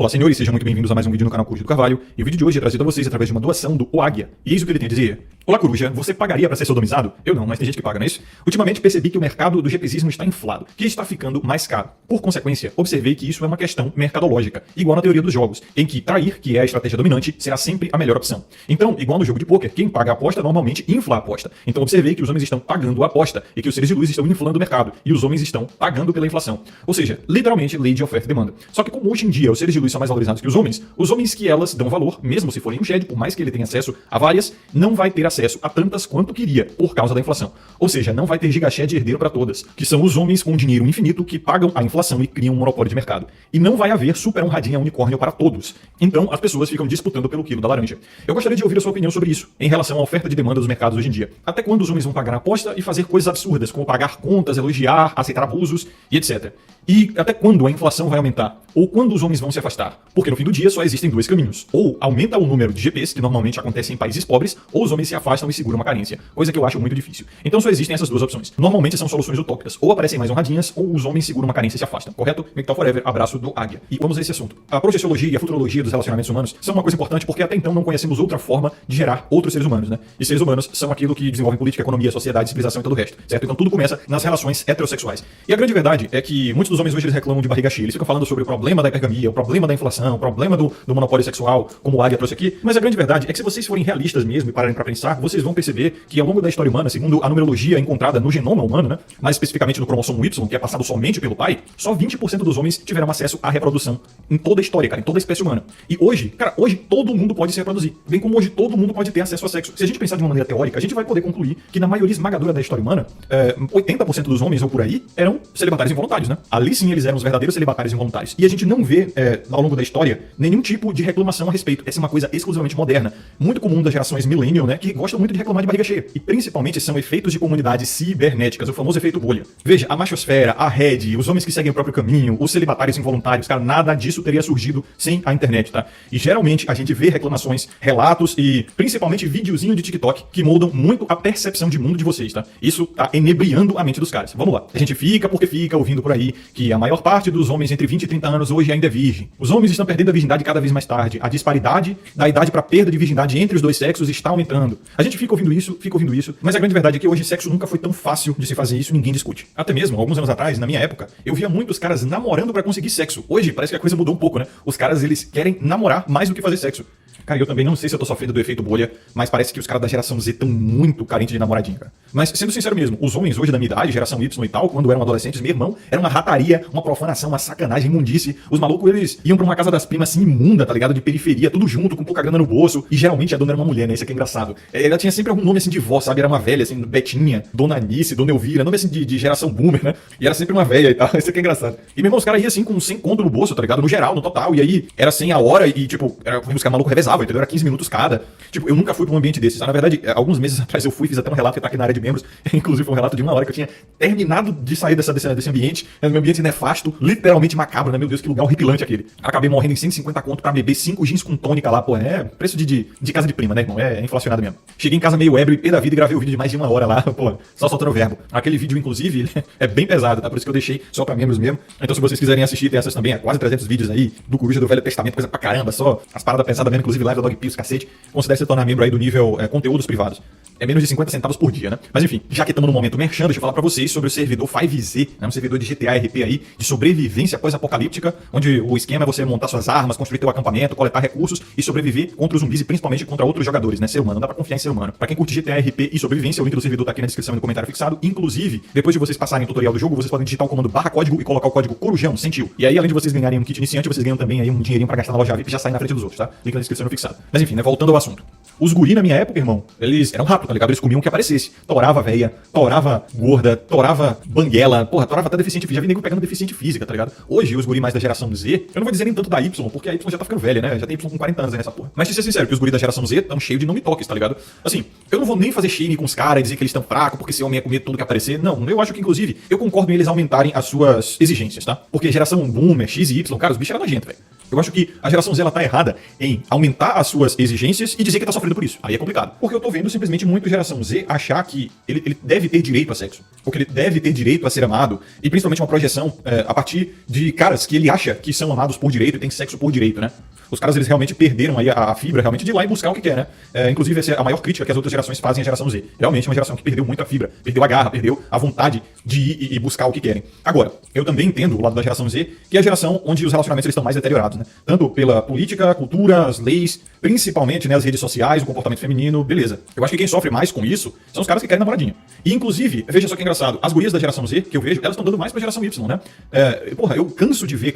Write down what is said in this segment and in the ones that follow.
Olá, senhores, sejam muito bem-vindos a mais um vídeo no canal Coruja do Carvalho. E o vídeo de hoje é trazido a vocês através de uma doação do O Águia. E eis o que ele tem a dizer. Olá, Coruja, você pagaria para ser sodomizado? Eu não, mas tem gente que paga, não é isso? Ultimamente percebi que o mercado do GPzismo está inflado, que está ficando mais caro. Por consequência, observei que isso é uma questão mercadológica, igual na teoria dos jogos, em que trair, que é a estratégia dominante, será sempre a melhor opção. Então, igual no jogo de pôquer, quem paga a aposta normalmente infla a aposta. Então observei que os homens estão pagando a aposta e que os seres de luz estão inflando o mercado e os homens estão pagando pela inflação. Ou seja, literalmente lei de oferta e demanda. Só que como hoje em dia os seres de luz são mais valorizados que os homens que elas dão valor, mesmo se forem um shed, por mais que ele tenha acesso a várias, não vai ter acesso a tantas quanto queria, por causa da inflação. Ou seja, não vai ter gigashed herdeiro para todas, que são os homens com dinheiro infinito que pagam a inflação e criam um monopólio de mercado. E não vai haver super honradinha unicórnio para todos. Então as pessoas ficam disputando pelo quilo da laranja. Eu gostaria de ouvir a sua opinião sobre isso, em relação à oferta e demanda dos mercados hoje em dia. Até quando os homens vão pagar a aposta e fazer coisas absurdas, como pagar contas, elogiar, aceitar abusos e etc. E até quando a inflação vai aumentar? Ou quando os homens vão se afastar? Porque no fim do dia só existem dois caminhos. Ou aumenta o número de GPs, que normalmente acontece em países pobres, ou os homens se afastam e seguram uma carência. Coisa que eu acho muito difícil. Então só existem essas duas opções. Normalmente são soluções utópicas. Ou aparecem mais honradinhas, ou os homens seguram uma carência e se afastam. Correto? Mental Forever, abraço do Águia. E vamos a esse assunto. A projeciologia e a futurologia dos relacionamentos humanos são uma coisa importante porque até então não conhecemos outra forma de gerar outros seres humanos, né? E seres humanos são aquilo que desenvolvem política, economia, sociedade, civilização e todo o resto. Certo? Então tudo começa nas relações heterossexuais. E a grande verdade é que muitos dos homens hoje eles reclamam de barriga cheia. Eles ficam falando sobre o problema da hipergamia, o problema da inflação, o problema do monopólio sexual, como o Águia trouxe aqui. Mas a grande verdade é que se vocês forem realistas mesmo e pararem para pensar, vocês vão perceber que ao longo da história humana, segundo a numerologia encontrada no genoma humano, né, mais especificamente no cromossomo Y, que é passado somente pelo pai, só 20% dos homens tiveram acesso à reprodução em toda a história, cara, em toda a espécie humana. E hoje, cara, hoje todo mundo pode se reproduzir. Bem como hoje todo mundo pode ter acesso a sexo. Se a gente pensar de uma maneira teórica, a gente vai poder concluir que na maioria esmagadora da história humana, 80% dos homens ou por aí eram celibatários involuntários, né? Ali sim eles eram os verdadeiros celibatários involuntários. E a gente não vê, ao longo da história, nenhum tipo de reclamação a respeito. Essa é uma coisa exclusivamente moderna, muito comum das gerações millennial, né, que gostam muito de reclamar de barriga cheia. E principalmente são efeitos de comunidades cibernéticas, o famoso efeito bolha. Veja, a machosfera, a rede, os homens que seguem o próprio caminho, os celibatários involuntários, cara, nada disso teria surgido sem a internet, tá? E geralmente a gente vê reclamações, relatos e principalmente videozinho de TikTok que moldam muito a percepção de mundo de vocês, tá? Isso tá enebriando a mente dos caras. Vamos lá. A gente fica porque fica ouvindo por aí que a maior parte dos homens entre 20 e 30 anos hoje ainda é virgem. Os homens estão perdendo a virgindade cada vez mais tarde. A disparidade da idade para perda de virgindade entre os dois sexos está aumentando. A gente fica ouvindo isso, mas a grande verdade é que hoje sexo nunca foi tão fácil de se fazer isso, ninguém discute. Até mesmo, alguns anos atrás, na minha época, eu via muitos caras namorando para conseguir sexo. Hoje, parece que a coisa mudou um pouco, né? Os caras, eles querem namorar mais do que fazer sexo. Cara, eu também não sei se eu tô sofrendo do efeito bolha, mas parece que os caras da geração Z estão muito carentes de namoradinho, cara. Mas, sendo sincero mesmo, os homens hoje da minha idade, geração Y e tal, quando eram adolescentes, meu irmão, era uma rataria, uma profanação, uma sacanagem, imundice. Os malucos, eles iam pra uma casa das primas assim, imunda, tá ligado? De periferia, tudo junto, com pouca grana no bolso. E geralmente a dona era uma mulher, né? Isso aqui é engraçado. Ela tinha sempre algum nome assim de vó, sabe? Era uma velha, assim, Betinha, Dona Anice, Dona Elvira, nome assim de geração boomer, né? E era sempre uma velha e tal. Isso aqui é engraçado. E, meu irmão, os caras iam assim com 100 conto no bolso, tá ligado? No geral, no total. E aí, era 100 a hora e, tipo, os caras malucos revezavam, entendeu? Era 15 minutos cada. Tipo, eu nunca fui pra um ambiente desses. Na verdade, alguns meses atrás eu fui, fiz até um relato que tá aqui na área de membros. Inclusive foi um relato de uma hora que eu tinha terminado de sair desse ambiente. Meu ambiente nefasto, literalmente macabro, né? Meu Deus, que lugar horripilante aquele. Acabei morrendo em 150 conto pra beber 5 jeans com tônica lá, pô. É preço de casa de prima, né, irmão? É inflacionado mesmo. Cheguei em casa meio ébrio e pé da vida e gravei o vídeo de mais de uma hora lá, pô. Só soltando o verbo. Aquele vídeo, inclusive, é bem pesado, tá? Por isso que eu deixei só pra membros mesmo. Então, se vocês quiserem assistir, tem essas também. Quase 300 vídeos aí do Coruja do Velho Testamento, coisa pra caramba. Só as paradas pesadas mesmo, inclusive live da Dog Pills, cacete. Considere se tornar membro aí do nível conteúdos privados. É menos de 50 centavos por dia, né? Mas enfim, já que estamos no momento merchan, deixa eu falar pra vocês sobre o servidor 5Z, né? Um servidor de GTA RP aí, de sobrevivência pós-apocalíptica, onde o esquema é você montar suas armas, construir teu acampamento, coletar recursos e sobreviver contra os zumbis e principalmente contra outros jogadores, né? Ser humano, não dá pra confiar em ser humano. Pra quem curte GTA RP e sobrevivência, o link do servidor tá aqui na descrição e no comentário fixado. Inclusive, depois de vocês passarem o tutorial do jogo, vocês podem digitar o comando /código e colocar o código Corujão, sentiu. E aí, além de vocês ganharem um kit iniciante, vocês ganham também aí um dinheirinho pra gastar na loja VIP e já sair na frente dos outros, tá? Link na descrição e no fixado. Mas enfim, né? Voltando ao assunto. Os guri na minha época, irmão, eles eram rápidos, tá ligado? Eles comiam o que aparecesse. Torava véia, torava gorda, torava banguela, porra, torava até deficiente física. Já vi nego pegando deficiente física, tá ligado? Hoje, os guri mais da geração Z, eu não vou dizer nem tanto da Y, porque a Y já tá ficando velha, né? Já tem Y com 40 anos aí nessa porra. Mas se ser sincero, que os guri da geração Z estão cheios de não me toques, tá ligado? Assim, eu não vou nem fazer shame com os caras e dizer que eles estão fracos, porque esse homem é comer tudo que aparecer. Não, eu acho que, inclusive, eu concordo em eles aumentarem as suas exigências, tá? Porque geração Boomer, X e Y, cara, os bichos eram nojento, velho. Eu acho que a geração Z ela tá errada em aumentar as suas exigências e dizer que tá sofrendo por isso. Aí é complicado. Porque eu tô vendo simplesmente muito geração Z achar que ele deve ter direito a sexo. Ou que ele deve ter direito a ser amado. E principalmente uma projeção a partir de caras que ele acha que são amados por direito e tem sexo por direito, né? Os caras, eles realmente perderam aí a fibra realmente de ir lá e buscar o que quer, né? Inclusive, essa é a maior crítica que as outras gerações fazem à geração Z. Realmente é uma geração que perdeu muito a fibra, perdeu a garra, perdeu a vontade de ir e buscar o que querem. Agora, eu também entendo o lado da geração Z, que é a geração onde os relacionamentos eles estão mais deteriorados, né? Tanto pela política, cultura, as leis, principalmente, né, as redes sociais, o comportamento feminino, beleza. Eu acho que quem sofre mais com isso são os caras que querem namoradinha. E, inclusive, veja só que engraçado, as gurias da geração Z, que eu vejo, elas estão dando mais pra geração Y, né? Porra, eu canso de ver,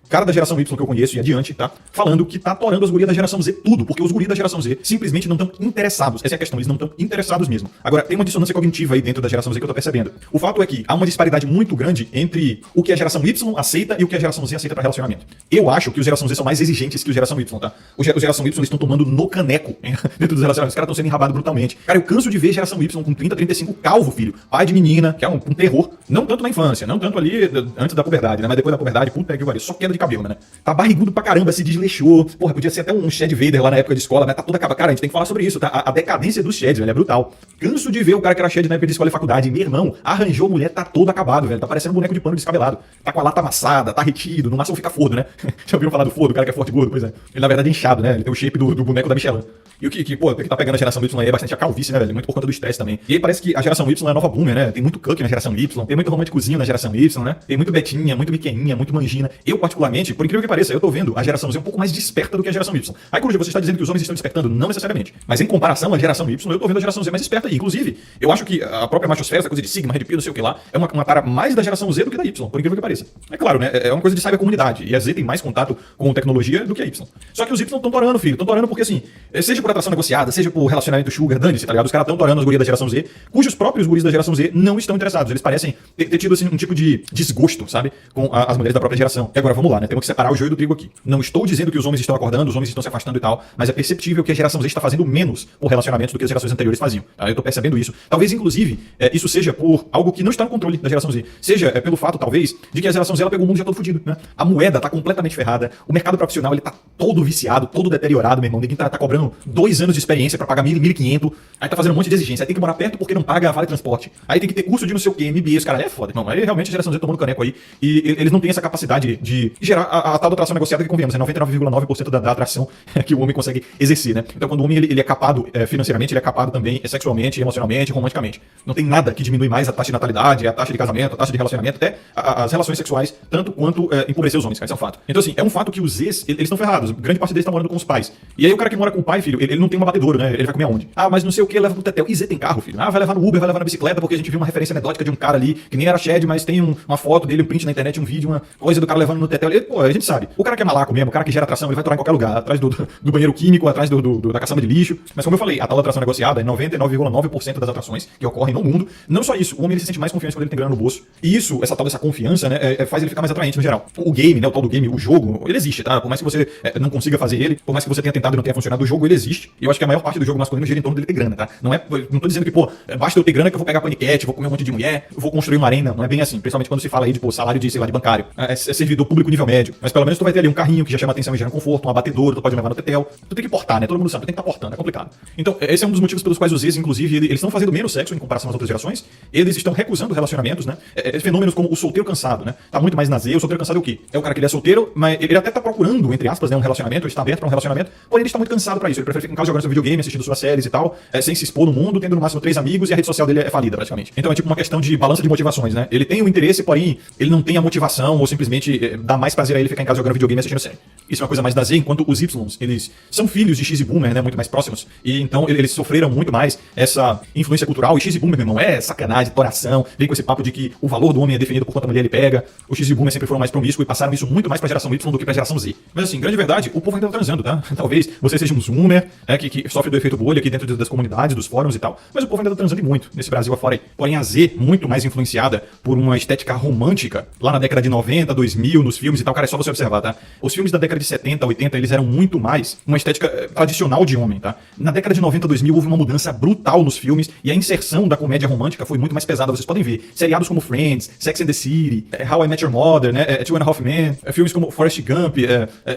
cara da geração Y que eu conheço e adiante, tá? Falando que tá atorando as gurias da geração Z tudo, porque os gurias da geração Z simplesmente não estão interessados. Essa é a questão, eles não estão interessados mesmo. Agora, tem uma dissonância cognitiva aí dentro da geração Z que eu tô percebendo. O fato é que há uma disparidade muito grande entre o que a geração Y aceita e o que a geração Z aceita pra relacionamento. Eu acho que os geração Z são mais exigentes que os geração Y, tá? Os geração Y, eles estão tomando no caneco dentro dos relacionamentos. Os caras estão sendo enrabados brutalmente. Cara, eu canso de ver geração Y com 30, 35 calvo, filho. Pai de menina, que é um terror. Não tanto na infância, não tanto ali antes da puberdade, né? Mas depois da puberdade, puta que pariu, só queda de cabelo, né? Tá barrigudo pra caramba, se desleixou. Porra, podia ser até um Chad Vader lá na época de escola, né? Tá toda acabada. Cara, a gente tem que falar sobre isso, tá? A decadência dos Chads, velho, é brutal. Canso de ver o cara que era Chad na época de escola e faculdade. Meu irmão, arranjou mulher, tá todo acabado, velho. Tá parecendo um boneco de pano descabelado. Tá com a lata amassada, tá retido, no máximo fica fordo, né? Já ouviram falar do fordo, o cara que é forte e gordo? Pois é. Ele na verdade é inchado, né? Ele tem o shape do boneco da Michelin. E o que tá pegando a geração Y aí é bastante a calvície, né, velho? Muito por conta do estresse também. E aí parece que a geração Y é a nova boomer, né? Tem muito cuck na geração Y, tem muito românticozinho na geração Y, né? Tem muito betinha, muito miqueninha, muito manjina. Eu, particularmente, por incrível que pareça, eu tô vendo a geração Z um pouco mais desperta do que a geração Y. Aí, Coruja, você está dizendo que os homens estão despertando? Não necessariamente. Mas em comparação à geração Y, eu tô vendo a geração Z mais esperta aí. Inclusive, eu acho que a própria machosfera, essa coisa de sigma, red pill, não sei o que lá, é uma tara mais da geração Z do que da Y, por incrível que pareça. É claro, né? É uma coisa de cybercomunidade. E a Z tem mais contato com tecnologia do que a Y. Só que os Y estão torando, filho. Estão torando porque, assim, seja por atração negociada, seja por relacionamento sugar, dane-se, tá ligado? Os caras estão torando as gurias da geração Z, cujos próprios guris da geração Z não estão interessados. Eles parecem ter tido, assim, um tipo de desgosto, sabe? Com as mulheres da própria geração. E agora, vamos lá, né? Temos que separar o joio do trigo aqui. Não estou dizendo que os homens estão acordando, os homens estão se afastando e tal, mas é perceptível que a geração Z está fazendo menos por relacionamentos do que as gerações anteriores faziam. Tá? Eu tô percebendo isso. Talvez, inclusive, isso seja por algo que não está no controle da geração Z. Seja pelo fato, talvez, de que a geração Z ela pegou o mundo já todo fudido, né? A moeda tá completamente ferrada, o mercado profissional ele tá todo viciado, todo deteriorado, meu irmão. Ninguém tá cobrando 2 anos de experiência pra pagar 1.500, aí tá fazendo um monte de exigência, aí tem que morar perto porque não paga vale transporte, aí tem que ter curso de não sei o que, MBA, os caras, é foda, irmão. Aí realmente a geração Z tomando caneco aí, e eles não têm essa capacidade de gerar a tal da atração negociada que convenhamos, é 99,9% da atração que o homem consegue exercer, né? Então quando o homem ele é capado financeiramente, ele é capado também sexualmente, emocionalmente, romanticamente. Não tem nada que diminui mais a taxa de natalidade, a taxa de casamento, a taxa de relacionamento, até as relações sexuais, tanto quanto empobrecer os homens, cara, isso é um fato. Então assim, é um fato que os Zs, eles estão ferrados, grande parte deles tá morando com os pais. E aí o cara que mora com o pai, filho, ele não tem uma batedouro, né? Ele vai comer aonde? Ah, mas não sei o que, leva pro tetel. E Z tem carro, filho. Ah, vai levar no Uber, vai levar na bicicleta, porque a gente viu uma referência anedótica de um cara ali, que nem era Shed, mas tem uma foto dele, um print na internet, um vídeo, uma coisa do cara levando no tetel. Pô, a gente sabe. O cara que é malaco mesmo, o cara que gera atração, ele vai atorar em qualquer lugar, atrás do banheiro químico, atrás da caçamba de lixo. Mas como eu falei, a tal atração negociada é 99,9% das atrações que ocorrem no mundo. Não só isso, o homem ele se sente mais confiante quando ele tem grana no bolso. E isso, essa tal dessa confiança, né, faz ele ficar mais atraente no geral. O game, né, o tal do game, o jogo, ele existe, tá? Por mais que você não consiga fazer ele, por mais que você tenha tentado e não tenha funcionado, o jogo ele existe. E eu acho que a maior parte do jogo masculino gira em torno dele ter grana, tá? Não tô dizendo que, pô, basta eu ter grana que eu vou pegar paniquete, vou comer um monte de mulher, eu vou construir uma arena. Não é bem assim. Principalmente quando se fala aí de, pô, salário de, sei lá, de bancário. É servidor público nível médio. Mas pelo menos tu vai ter ali um carrinho que já chama atenção e gera conforto, um abatedor, tu pode levar no tetel. Tu tem que portar, né? Todo mundo sabe, tu tem que estar portando, é complicado. Então, esse é um dos motivos pelos quais os Zs, inclusive, eles estão fazendo menos sexo em comparação às outras gerações. Eles estão recusando relacionamentos, né? Fenômenos como o solteiro cansado, né? Tá muito mais na Z. O solteiro cansado é o quê? É o cara que ele é solteiro, mas ele até tá procurando, entre aspas, né, um relacionamento, ele está aberto pra um relacionamento, porém ele está muito cansado pra isso. Ele prefere ficar em casa jogando seu videogame, assistindo suas séries e tal, sem se expor no mundo, tendo no máximo 3 amigos e a rede social dele é falida, praticamente. Então é tipo uma questão de balança de motivações, né? Ele tem o interesse, porém ele não tem a motivação ou simplesmente dá mais prazer a ele ficar em casa jogando videogame e assistindo série. Isso é uma coisa mais da Z, enquanto os Ys, eles são filhos de X e Boomer, né? Muito mais próximos. E então eles sofreram muito mais essa influência cultural. E X e Boomer, meu irmão, é sacanagem, toração, vem com esse papo de que o valor do homem é definido por quanto a mulher ele pega. Os X e Boomer sempre foram mais promíscuos e passaram isso muito mais pra geração Y do que pra geração Z. Mas assim, grande verdade, o povo ainda tá transando, tá? Talvez você seja um zoomer, né, que sofre do efeito bolha aqui dentro das comunidades, dos fóruns e tal, mas o povo ainda tá transando muito nesse Brasil afora aí. Porém a Z, muito mais influenciada por uma estética romântica, lá na década de 90, 2000, nos filmes e tal, cara, é só você observar, tá? Os filmes da década de 70, 80, eles eram muito mais uma estética tradicional de homem, tá? Na década de 90, 2000, houve uma mudança brutal nos filmes e a inserção da comédia romântica foi muito mais pesada. Vocês podem ver seriados como Friends, Sex and the City, How I Met Your Mother, né? Two and a Half Men, Filmes como Forrest Gump,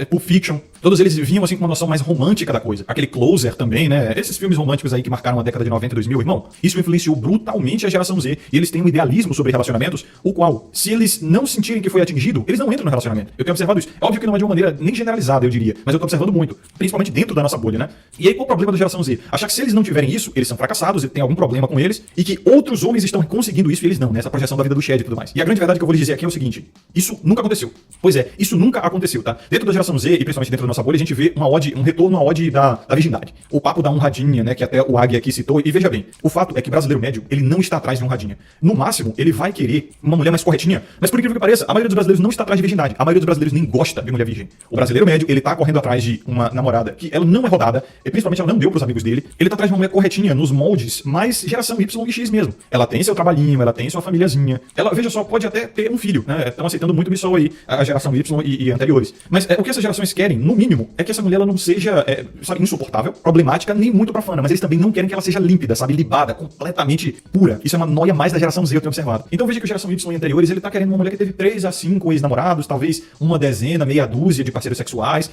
Pulp Fiction, todos eles vinham assim com uma noção mais romântica da coisa. Aquele Closer também, né? Esses filmes românticos aí que marcaram a década de 90 e 2000, irmão, isso influenciou brutalmente a geração Z. E eles têm um idealismo sobre relacionamentos, o qual, se eles não sentirem que foi atingido, eles não entram no relacionamento. Eu tenho observado isso. É óbvio que não é de uma maneira nem generalizada, eu diria, mas eu tô observando muito, principalmente dentro da nossa bolha, né? E aí qual o problema da geração Z? Achar que se eles não tiverem isso, eles são fracassados, tem algum problema com eles, e que outros homens estão conseguindo isso e eles não, nessa projeção da vida do Shed e tudo mais. E a grande verdade que eu vou lhes dizer aqui é o seguinte: isso nunca aconteceu. Pois é, isso nunca aconteceu, tá? Dentro da geração Z, e principalmente dentro da nossa bolha, a gente vê um retorno à ode da virgindade. O papo da honradinha, né, que até o Águia aqui citou, e veja bem, o fato é que o brasileiro médio, ele não está atrás de honradinha. No máximo, ele vai querer uma mulher mais corretinha, mas por incrível que pareça, a maioria dos brasileiros não está atrás de virgindade. A maioria dos brasileiros nem gosta de mulher virgem. O brasileiro médio, ele tá correndo atrás de uma namorada que ela não é rodada, e principalmente ela não deu pros amigos dele, ele tá atrás de uma mulher corretinha, nos moldes mais geração Y e X mesmo. Ela tem seu trabalhinho, ela tem sua famíliazinha, ela, veja só, pode até ter um filho, né? Estão aceitando muito isso aí, a geração Y e anteriores. Mas o que essas gerações querem, no mínimo, é que essa mulher ela não seja, sabe, insuportável, problemática, nem muito profana, mas eles também não querem que ela seja límpida, sabe, libada, completamente pura. Isso é uma noia mais da geração Z, eu tenho observado. Então veja que a geração Y e anteriores, ele tá querendo uma mulher que teve 3 a 5 ex-namorados, talvez uma dezena, meia dúzia de parceiros sexuais,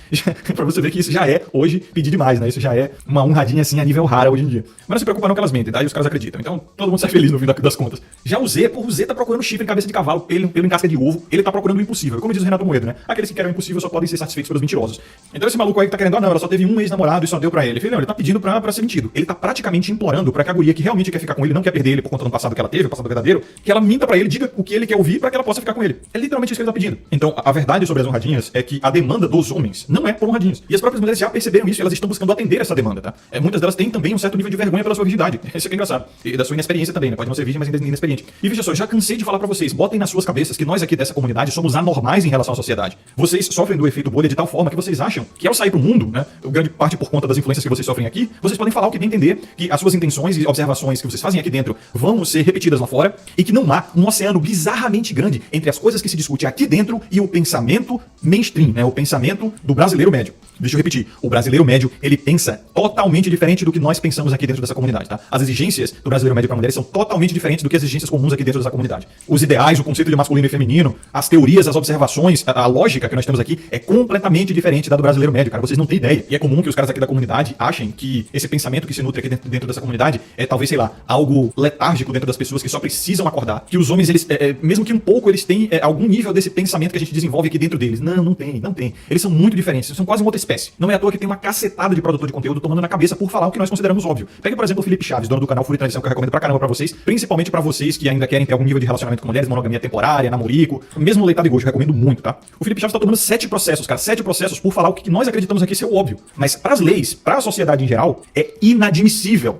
pra você ver que isso já é, hoje, pedir demais, né? Isso já é uma honradinha assim a nível rara hoje em dia. Mas não se preocupa não que elas mentem, tá? E os caras acreditam. Então todo mundo sai feliz no fim das contas. Já o Z, o Z tá procurando chifre em cabeça de cavalo, pelo em casca de ovo, ele tá procurando o impossível. Como diz o Renato Moedo, né? Aqueles que querem o impossível só podem ser satisfeitos pelos mentirosos. Então esse maluco aí que tá querendo, não, ela só teve um ex-namorado e só deu pra ele. Filho, ele tá pedindo pra ser mentido. Ele tá praticamente implorando pra que a guria que realmente quer ficar com ele, não quer perder ele por conta do passado que ela teve, o passado verdadeiro, que ela minta pra ele, diga o que ele quer ouvir pra que ela possa ficar com ele. É literalmente isso que ele tá pedindo. Então, a verdade sobre as honradinhas é que a demanda dos homens não é por honradinhas. E as próprias mulheres já perceberam isso e elas estão buscando atender essa demanda, tá? Muitas delas têm também um certo nível de vergonha pela sua virgindade. Isso é que é engraçado. E da sua inexperiência também, né? Pode não ser virgem, mas ainda inexperiente. E veja só, já cansei de falar pra vocês, botem nas suas cabeças que nós aqui dessa comunidade somos anormais em relação à sociedade. Vocês sofrem do efeito bolha de tal forma que vocês acham que ao sair pro mundo, né, grande parte por conta das influências que vocês sofrem aqui, vocês podem falar o que bem entender, que as suas intenções e observações que vocês fazem aqui dentro vão ser repetidas lá fora e que não há um oceano bizarramente grande entre as coisas que se discute aqui dentro e o pensamento mainstream, né, o pensamento do brasileiro médio. Deixa eu repetir, o brasileiro médio, ele pensa totalmente diferente do que nós pensamos aqui dentro dessa comunidade, tá? As exigências do brasileiro médio para mulheres são totalmente diferentes do que as exigências comuns aqui dentro dessa comunidade. Os ideais, o conceito de masculino e feminino, as teorias, as observações, a lógica que nós temos aqui é completamente diferente da do brasileiro médio, cara. Vocês não têm ideia. E é comum que os caras aqui da comunidade achem que esse pensamento que se nutre aqui dentro dessa comunidade é talvez, sei lá, algo letárgico dentro das pessoas que só precisam acordar. Que os homens, eles, mesmo que um pouco, eles têm algum nível desse pensamento que a gente desenvolve aqui dentro deles. Não tem, não tem. Eles são muito diferentes, são quase uma outra espécie. Não é à toa que tem uma cacetada de produtor de conteúdo tomando na cabeça por falar o que nós consideramos óbvio. Pega, por exemplo, o Felipe Chaves, dono do canal Fúria e Tradição, que eu recomendo pra caramba pra vocês, principalmente pra vocês que ainda querem ter algum nível de relacionamento com mulheres, monogamia temporária, namorico, mesmo leitado e gosto, eu recomendo muito, tá? O Felipe Chaves tá tomando 7 processos, cara, 7 processos por falar o que nós acreditamos aqui ser o óbvio. Mas pras leis, pra sociedade em geral, é inadmissível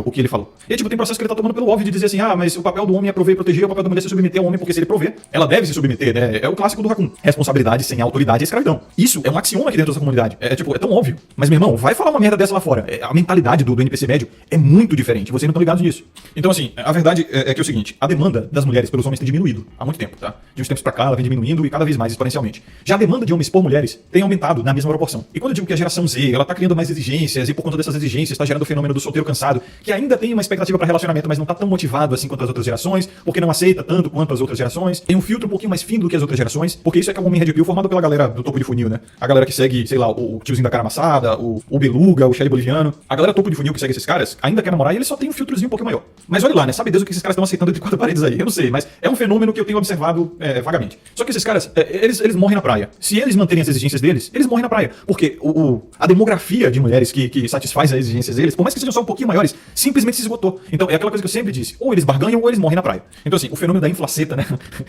o que ele falou. E tipo, tem processo que ele tá tomando pelo óbvio de dizer assim, mas o papel do homem é prover e proteger, o papel da mulher é se submeter ao homem, porque se ele prover, ela deve se submeter, né? É o clássico do Raccoon. Responsabilidade sem autoridade é escravidão. Isso é um axioma aqui dentro dessa comunidade. É tão óbvio. Mas, meu irmão, vai falar uma merda dessa lá fora. A mentalidade do NPC médio é muito diferente. Vocês não estão ligados nisso. Então, assim, a verdade é que é o seguinte, a demanda das mulheres pelos homens tem diminuído há muito tempo, tá? De uns tempos pra cá, ela vem diminuindo e cada vez mais exponencialmente. Já a demanda de homens por mulheres tem aumentado na mesma proporção. E quando eu digo que a geração Z, ela tá criando mais exigências e por conta dessas exigências tá gerando o fenômeno do solteiro cansado, que ainda tem uma expectativa pra relacionamento, mas não tá tão motivado assim quanto as outras gerações, porque não aceita tanto quanto as outras gerações. Tem um filtro um pouquinho mais fino do que as outras gerações, porque isso é que é um homem red pill formado pela galera do topo de funil, né? A galera que segue, sei lá, o tiozinho da cara amassada, o beluga, o Shelly boliviano. A galera topo de funil que segue esses caras ainda quer namorar e eles só tem um filtrozinho um pouquinho maior. Mas olha lá, né? Sabe Deus o que esses caras estão aceitando entre 4 paredes aí? Eu não sei, mas é um fenômeno que eu tenho observado vagamente. Só que esses caras, eles morrem na praia. Se eles manterem as exigências deles, eles morrem na praia. Porque a demografia de mulheres que satisfaz as exigências deles, por mais que sejam só um pouquinho maiores, simplesmente se esgotou. Então é aquela coisa que eu sempre disse, ou eles barganham ou eles morrem na praia. Então assim, o fenômeno da inflaceta, né?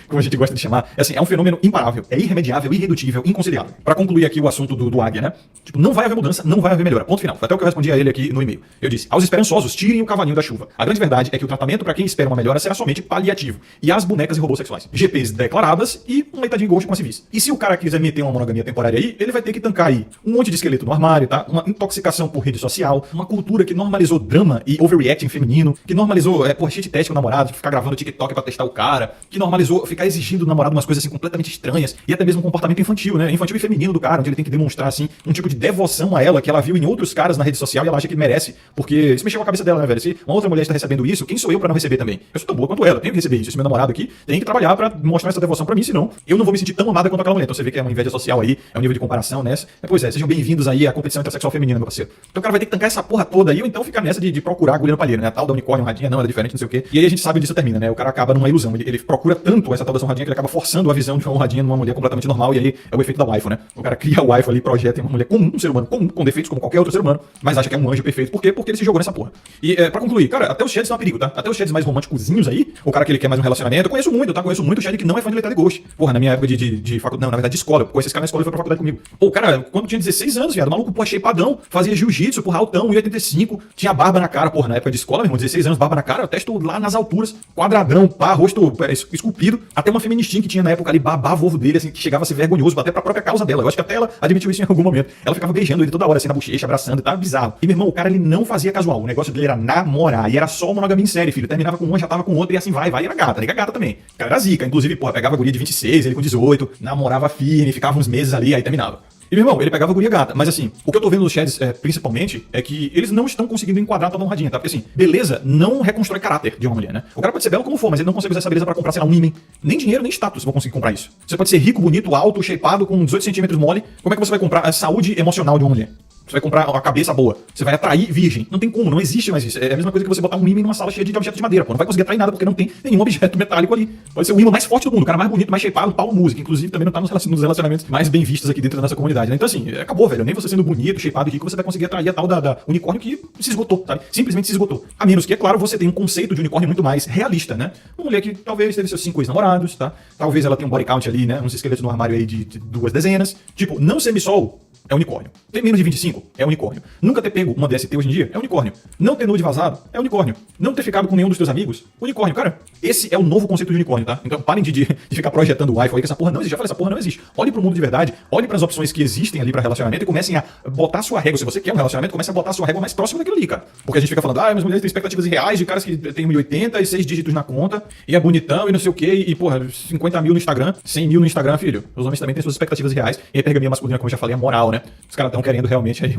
Como a gente gosta de chamar, é um fenômeno imparável, é irremediável, irredutível, inconciliável. Pra concluir aqui o assunto do Águia, né? Tipo, não vai haver mudança, não vai haver melhora. Ponto final. Foi até o que eu respondi a ele aqui no e-mail. Eu disse, aos esperançosos, tirem o cavalinho da chuva. A grande verdade é que o tratamento pra quem espera uma melhora será somente paliativo. E as bonecas e robôs sexuais. GPs declaradas e um leitadinho ghost com a civis. E se o cara quiser meter uma monogamia temporária aí, ele vai ter que tancar aí um monte de esqueleto no armário, tá? Uma intoxicação por rede social, uma cultura que normalizou drama e overreacting feminino, que normalizou, shit test com o namorado, ficar gravando TikTok pra testar o cara, que normalizou ficar exigindo do namorado umas coisas assim completamente estranhas, e até mesmo um comportamento infantil, né? Infantil e feminino do cara, onde ele tem que demonstrar, assim, um tipo de devoção a ela que ela viu em outros caras na rede social e ela acha que ele merece, porque isso mexeu com a cabeça dela, né, velho? Se uma outra mulher está recebendo isso, quem sou eu pra não receber também? Eu sou tão boa quanto ela, tenho que receber isso. Esse meu namorado aqui tem que trabalhar pra mostrar essa devoção pra mim, senão eu não vou me sentir tão amada quanto aquela mulher. Então você vê que é uma inveja social aí, é um nível de comparação nessa. Pois é, sejam bem-vindos aí à competição intersexual feminina, meu parceiro. Então o cara vai ter que tancar essa porra toda aí, ou então ficar nessa de procurar agulha no palheiro, né? A tal da unicórnio honradinha, não, era diferente, não sei o quê. E aí a gente sabe onde isso termina, né? O cara acaba numa ilusão. Ele procura tanto essa tal da honradinha que ele acaba forçando a visão de uma honradinha numa mulher completamente normal, e aí é o efeito da waifu, né? O cara cria a waifu ali, projeta em uma mulher comum, um ser humano comum, com defeitos como qualquer outro ser humano, mas acha que é um anjo perfeito. Por quê? Porque ele se jogou nessa porra. E pra concluir, cara, até os sheds são um perigo, tá? Até os sheds mais românticozinhos aí, o cara que ele quer mais um relacionamento, eu conheço muito, tá? Conheço muito shed que não é fã de Lethal Ghost. Porra, na minha época de faculdade, não, na verdade de escola, eu conheci esse cara na escola e foi pra faculdade comigo. Pô, cara, quando tinha 16 anos, viado, o maluco, pô, shapeadão, fazia jiu-jitsu, porra, altão, 1,85, tinha barba na cara, porra, na época de escola, meu irmão, 16 anos, barba na cara, testo lá nas alturas, quadradão, pá, rosto esculpido, até uma feministinha que tinha na época ali, babava o ovo dele, assim, que chegava a ser vergonhoso, até pra própria causa dela. Eu acho que até ela admitiu isso em algum momento. Ela ficava beijando ele toda hora, assim, na bochecha, abraçando, tava bizarro. E, meu irmão, o cara, ele não fazia casual, o negócio dele era namorar, e era só monogamia em série, filho, terminava com um, já tava com outro, e assim vai, e era gata, nega gata também. O cara era zica, inclusive, porra, pegava a guria de 26, ele com 18, namorava firme, ficava uns meses ali, aí terminava. E, meu irmão, ele pegava a guria gata. Mas, assim, o que eu tô vendo nos sheds, principalmente, é que eles não estão conseguindo enquadrar toda honradinha, tá? Porque, assim, beleza não reconstrói caráter de uma mulher, né? O cara pode ser belo como for, mas ele não consegue usar essa beleza pra comprar, sei lá, um imen. Nem dinheiro, nem status vão conseguir comprar isso. Você pode ser rico, bonito, alto, shapeado, com 18 centímetros mole. Como é que você vai comprar a saúde emocional de uma mulher? Você vai comprar a cabeça boa. Você vai atrair virgem. Não tem como, não existe mais isso. É a mesma coisa que você botar um imã numa sala cheia de objetos de madeira, pô. Não vai conseguir atrair nada porque não tem nenhum objeto metálico ali. Pode ser o imã mais forte do mundo, o cara mais bonito, mais shapeado, pau música. Inclusive também não tá nos relacionamentos mais bem vistos aqui dentro da nossa comunidade, né? Então assim, acabou, velho. Nem você sendo bonito, shapeado e rico, você vai conseguir atrair a tal da unicórnio que se esgotou, sabe? Simplesmente se esgotou. A menos que, é claro, você tem um conceito de unicórnio muito mais realista, né? Uma mulher que talvez teve seus 5 ex-namorados, tá? Talvez ela tenha um body count ali, né? Uns esqueletos no armário aí de 2 dezenas. Tipo, não semissol é unicórnio. Ter menos de 25 é unicórnio. Nunca ter pego uma DST hoje em dia é unicórnio. Não ter nude vazado é unicórnio. Não ter ficado com nenhum dos teus amigos, unicórnio. Cara, esse é o novo conceito de unicórnio, tá? Então parem de ficar projetando o iPhone aí que essa porra não existe. Já falei, essa porra não existe. Olhe pro mundo de verdade, olhe pras opções que existem ali pra relacionamento e comecem a botar sua régua. Se você quer um relacionamento, comece a botar sua régua mais próxima daquilo ali, cara. Porque a gente fica falando, mas mulheres têm expectativas irreais de caras que têm 1,80 e 6 dígitos na conta, e é bonitão e não sei o quê, e porra, 50 mil no Instagram, 100 mil no Instagram, filho. Os homens também têm suas expectativas reais. E a hipergamia masculina, como eu já falei, é moral, né? Os caras estão querendo realmente aí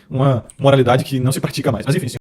uma moralidade que não se pratica mais. Mas enfim,